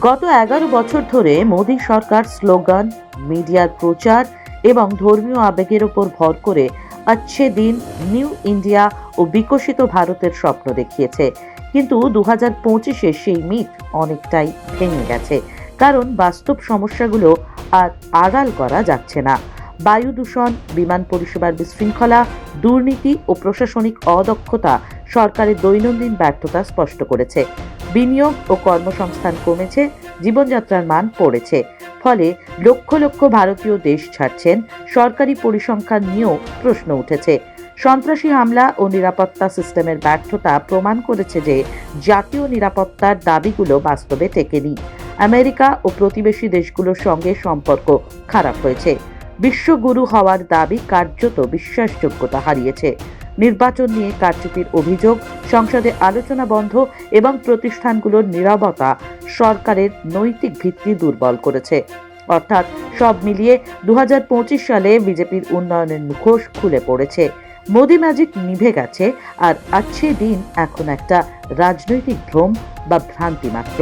গত 11 বছর ধরে মোদী সরকার স্লোগান, মিডিয়ার প্রচার এবং ধর্মীয় আবেগের উপর ভর করে আচ্ছে দিন, নিউ ইন্ডিয়া ও বিকশিত ভারতের স্বপ্ন দেখিয়েছে। কিন্তু 2025-এ সেই মিথ অনেকটাই ভেঙে গেছে, কারণ বাস্তব সমস্যাগুলো আর আড়াল করা যাচ্ছে না। বায়ু দূষণ, বিমান পরিষেবার বিশৃঙ্খলা, দুর্নীতি ও প্রশাসনিক অদক্ষতা সরকারের দৈনন্দিন ব্যর্থতা স্পষ্ট করেছে। বিনিয়োগ ও কর্মসংস্থান কমেছে, জীবনযাত্রার মান পড়েছে। ফলে লক্ষ লক্ষ ভারতীয় দেশ ছাড়ছেন, সরকারি পরিসংখ্যান নিয়েও প্রশ্ন উঠেছে। সন্ত্রাসী হামলা ও নিরাপত্তা সিস্টেমের ব্যর্থতা প্রমাণ করেছে যে জাতীয় নিরাপত্তার দাবিগুলো বাস্তবে টেকেনি। আমেরিকা ও প্রতিবেশী দেশগুলোর সঙ্গে সম্পর্ক খারাপ হয়েছে। বিশ্বগুরু হওয়ার দাবি কার্যত বিশ্বাসযোগ্যতা হারিয়েছে। নির্বাচন নিয়ে কারচুপির অভিযোগ, সংসদে আলোচনা বন্ধ এবং প্রতিষ্ঠানগুলোর নীরবতা সরকারের নৈতিক ভিত্তি দুর্বল করেছে। অর্থাৎ সব মিলিয়ে 2025 সালে বিজেপির উন্নয়নের মুখোশ খুলে পড়েছে। মোদি ম্যাজিক নিভে গেছে, আর আচ্ছে দিন এখন একটা রাজনৈতিক ভ্রম বা ভ্রান্তি মাত্র।